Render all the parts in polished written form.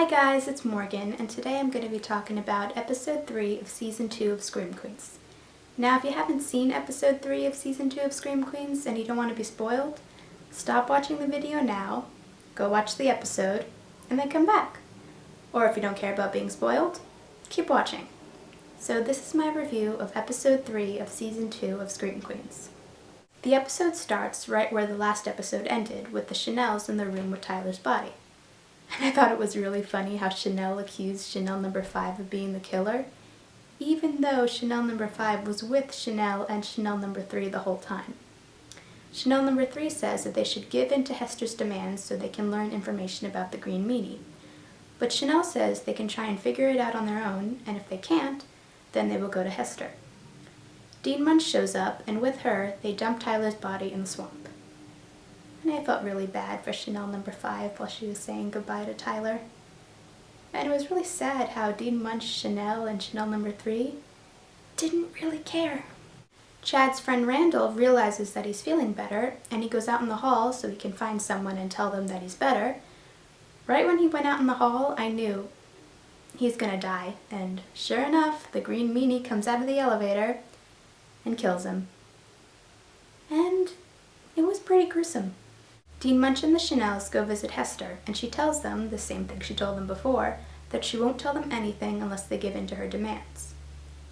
guys, it's Morgan, and today I'm going to be talking about episode 3 of season 2 of Scream Queens. Now, if you haven't seen episode 3 of season 2 of Scream Queens and you don't want to be spoiled, stop watching the video now, go watch the episode, and then come back. Or if you don't care about being spoiled, keep watching. So this is my review of episode 3 of season 2 of Scream Queens. The episode starts right where the last episode ended, with the Chanels in the room with Tyler's body. And I thought it was really funny how Chanel accused Chanel number 5 of being the killer, even though Chanel number 5 was with Chanel and Chanel number 3 the whole time. Chanel number 3 says that they should give in to Hester's demands so they can learn information about the Green Meanie. But Chanel says they can try and figure it out on their own, and if they can't, then they will go to Hester. Dean Munch shows up, and with her, they dump Tyler's body in the swamp. And I felt really bad for Chanel number 5 while she was saying goodbye to Tyler. And it was really sad how Dean Munch, Chanel, and Chanel number 3 didn't really care. Chad's friend Randall realizes that he's feeling better, and he goes out in the hall so he can find someone and tell them that he's better. Right when he went out in the hall, I knew he's gonna die, and sure enough, the Green Meanie comes out of the elevator and kills him. And it was pretty gruesome. Dean Munch and the Chanels go visit Hester, and she tells them, the same thing she told them before, that she won't tell them anything unless they give in to her demands.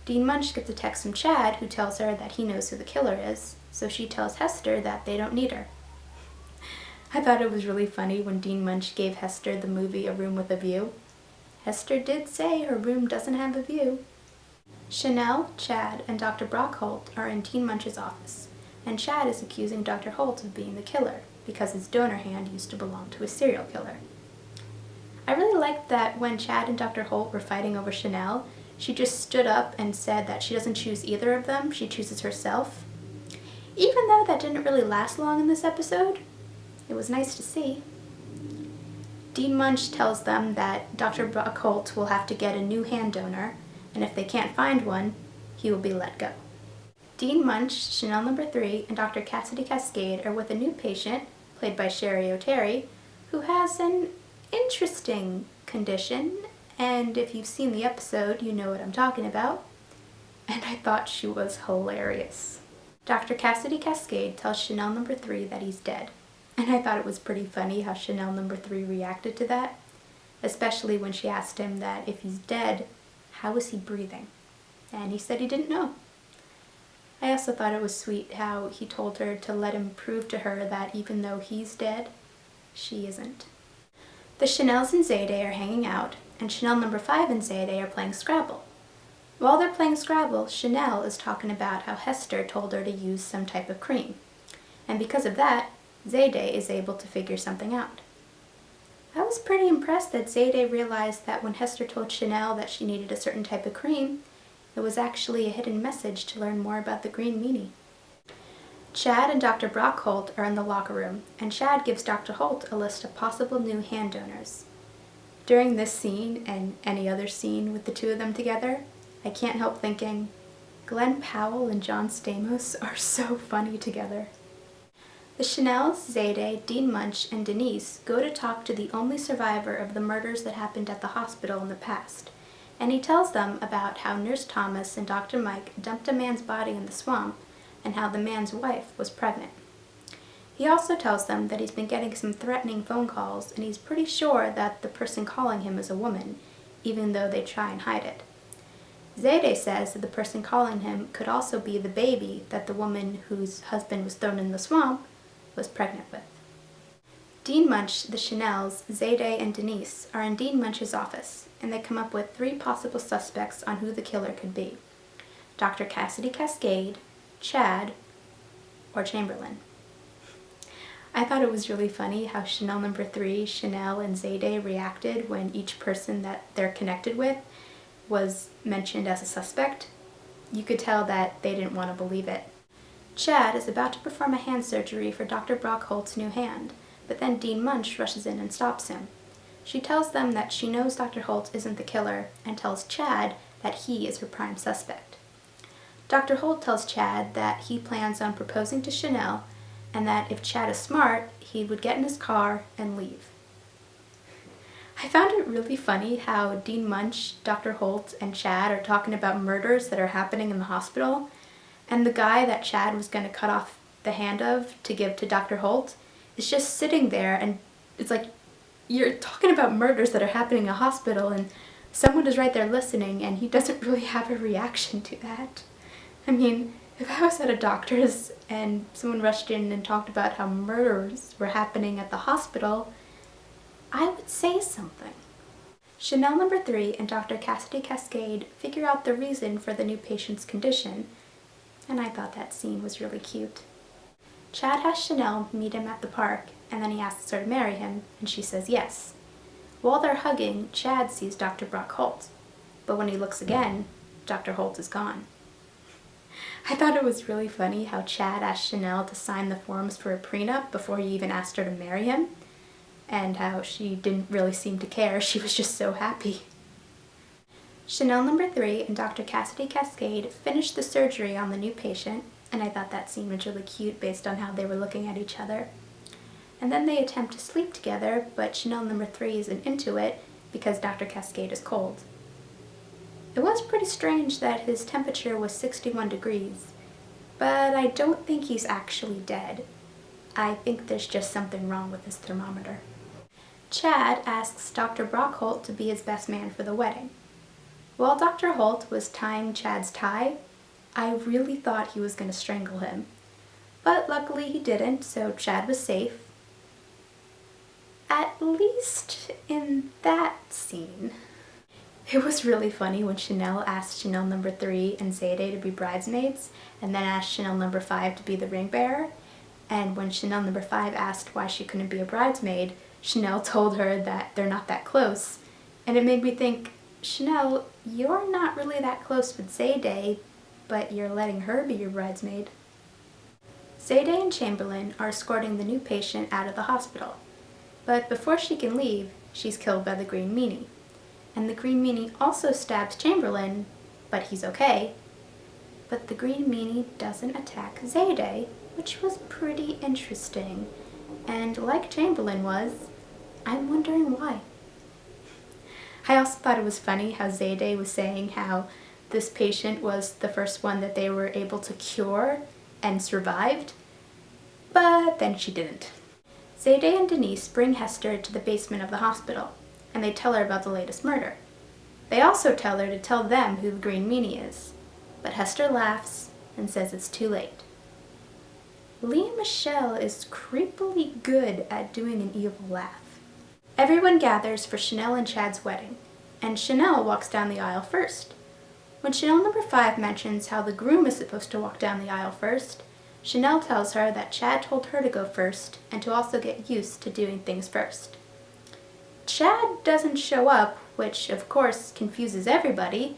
Dean Munch gets a text from Chad, who tells her that he knows who the killer is, so she tells Hester that they don't need her. I thought it was really funny when Dean Munch gave Hester the movie A Room with a View. Hester did say her room doesn't have a view. Chanel, Chad, and Dr. Brock Holt are in Dean Munch's office, and Chad is accusing Dr. Holt of being the killer, because his donor hand used to belong to a serial killer. I really liked that when Chad and Dr. Holt were fighting over Chanel, she just stood up and said that she doesn't choose either of them, she chooses herself. Even though that didn't really last long in this episode, it was nice to see. Dean Munch tells them that Dr. Brock Holt will have to get a new hand donor, and if they can't find one, he will be let go. Dean Munch, Chanel number 3, and Dr. Cassidy Cascade are with a new patient, played by Sherry O'Terry, who has an interesting condition, and if you've seen the episode, you know what I'm talking about. And I thought she was hilarious. Dr. Cassidy Cascade tells Chanel number 3 that he's dead, and I thought it was pretty funny how Chanel number 3 reacted to that, especially when she asked him that if he's dead, how is he breathing? And he said he didn't know. I also thought it was sweet how he told her to let him prove to her that even though he's dead, she isn't. The Chanels and Zayday are hanging out, and Chanel number 5 and Zayday are playing Scrabble. While they're playing Scrabble, Chanel is talking about how Hester told her to use some type of cream, and because of that, Zayday is able to figure something out. I was pretty impressed that Zayday realized that when Hester told Chanel that she needed a certain type of cream, it was actually a hidden message to learn more about the Green Meanie. Chad and Dr. Brock Holt are in the locker room, and Chad gives Dr. Holt a list of possible new hand donors. During this scene, and any other scene with the two of them together, I can't help thinking, Glenn Powell and John Stamos are so funny together. The Chanels, Zayday, Dean Munch, and Denise go to talk to the only survivor of the murders that happened at the hospital in the past, and he tells them about how Nurse Thomas and Dr. Mike dumped a man's body in the swamp and how the man's wife was pregnant. He also tells them that he's been getting some threatening phone calls, and he's pretty sure that the person calling him is a woman, even though they try and hide it. Zayday says that the person calling him could also be the baby that the woman whose husband was thrown in the swamp was pregnant with. Dean Munch, the Chanels, Zayday, and Denise are in Dean Munch's office, and they come up with 3 possible suspects on who the killer could be: Dr. Cassidy Cascade, Chad, or Chamberlain. I thought it was really funny how Chanel number 3, Chanel, and Zayday reacted when each person that they're connected with was mentioned as a suspect. You could tell that they didn't want to believe it. Chad is about to perform a hand surgery for Dr. Brock Holt's new hand, but then Dean Munch rushes in and stops him. She tells them that she knows Dr. Holt isn't the killer, and tells Chad that he is her prime suspect. Dr. Holt tells Chad that he plans on proposing to Chanel, and that if Chad is smart, he would get in his car and leave. I found it really funny how Dean Munch, Dr. Holt, and Chad are talking about murders that are happening in the hospital, and the guy that Chad was going to cut off the hand of to give to Dr. Holt is just sitting there, and it's like, you're talking about murders that are happening in a hospital, and someone is right there listening, and he doesn't really have a reaction to that. I mean, if I was at a doctor's and someone rushed in and talked about how murders were happening at the hospital, I would say something. Chanel number 3 and Dr. Cassidy Cascade figure out the reason for the new patient's condition, and I thought that scene was really cute. Chad has Chanel meet him at the park, and then he asks her to marry him, and she says yes. While they're hugging, Chad sees Dr. Brock Holt, but when he looks again, Dr. Holt is gone. I thought it was really funny how Chad asked Chanel to sign the forms for a prenup before he even asked her to marry him, and how she didn't really seem to care, she was just so happy. Chanel number 3 and Dr. Cassidy Cascade finished the surgery on the new patient, and I thought that scene was really cute based on how they were looking at each other. And then they attempt to sleep together, but Chanel number 3 isn't into it because Dr. Cascade is cold. It was pretty strange that his temperature was 61 degrees, but I don't think he's actually dead. I think there's just something wrong with his thermometer. Chad asks Dr. Brock Holt to be his best man for the wedding. While Dr. Holt was tying Chad's tie, I really thought he was going to strangle him. But luckily he didn't, so Chad was safe. At least in that scene. It was really funny when Chanel asked Chanel number 3 and Zayday to be bridesmaids, and then asked Chanel number 5 to be the ring bearer. And when Chanel number 5 asked why she couldn't be a bridesmaid, Chanel told her that they're not that close. And it made me think, Chanel, you're not really that close with Zayday, but you're letting her be your bridesmaid. Zayday and Chamberlain are escorting the new patient out of the hospital. But before she can leave, she's killed by the Green Meanie. And the Green Meanie also stabs Chamberlain, but he's okay. But the Green Meanie doesn't attack Zayday, which was pretty interesting. And like Chamberlain was, I'm wondering why. I also thought it was funny how Zayday was saying how this patient was the first one that they were able to cure and survived, but then she didn't. Zayday and Denise bring Hester to the basement of the hospital, and they tell her about the latest murder. They also tell her to tell them who the Green Meanie is, but Hester laughs and says it's too late. Lea Michele is creepily good at doing an evil laugh. Everyone gathers for Chanel and Chad's wedding, and Chanel walks down the aisle first. When Chanel number 5 mentions how the groom is supposed to walk down the aisle first, Chanel tells her that Chad told her to go first and to also get used to doing things first. Chad doesn't show up, which of course confuses everybody,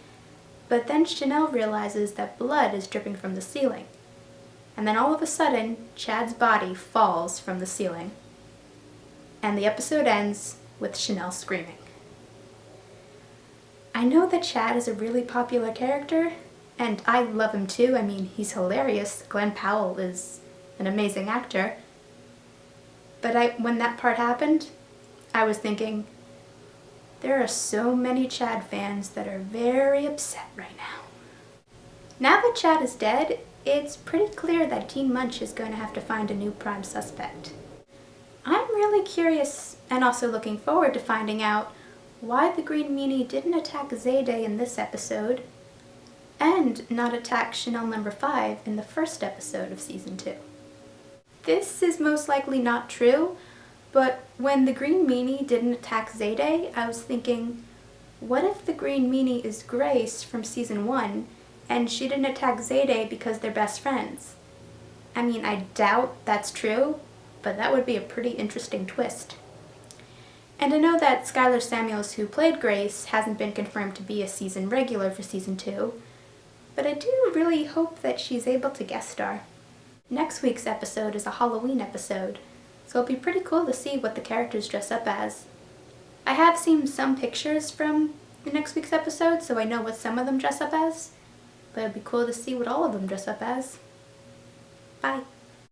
but then Chanel realizes that blood is dripping from the ceiling. And then all of a sudden, Chad's body falls from the ceiling. And the episode ends with Chanel screaming. I know that Chad is a really popular character, and I love him too. I mean, he's hilarious. Glenn Powell is an amazing actor. But when that part happened, I was thinking, there are so many Chad fans that are very upset right now. Now that Chad is dead, it's pretty clear that Dean Munch is going to have to find a new prime suspect. I'm really curious, and also looking forward to finding out, why the Green Meanie didn't attack Zayday in this episode, and not attack Chanel number 5 in the first episode of Season 2. This is most likely not true, but when the Green Meanie didn't attack Zayday, I was thinking, what if the Green Meanie is Grace from Season 1, and she didn't attack Zayday because they're best friends? I mean, I doubt that's true, but that would be a pretty interesting twist. And I know that Skylar Samuels, who played Grace, hasn't been confirmed to be a season regular for Season 2, but I do really hope that she's able to guest star. Next week's episode is a Halloween episode, so it'll be pretty cool to see what the characters dress up as. I have seen some pictures from next week's episode, so I know what some of them dress up as, but it'd be cool to see what all of them dress up as. Bye.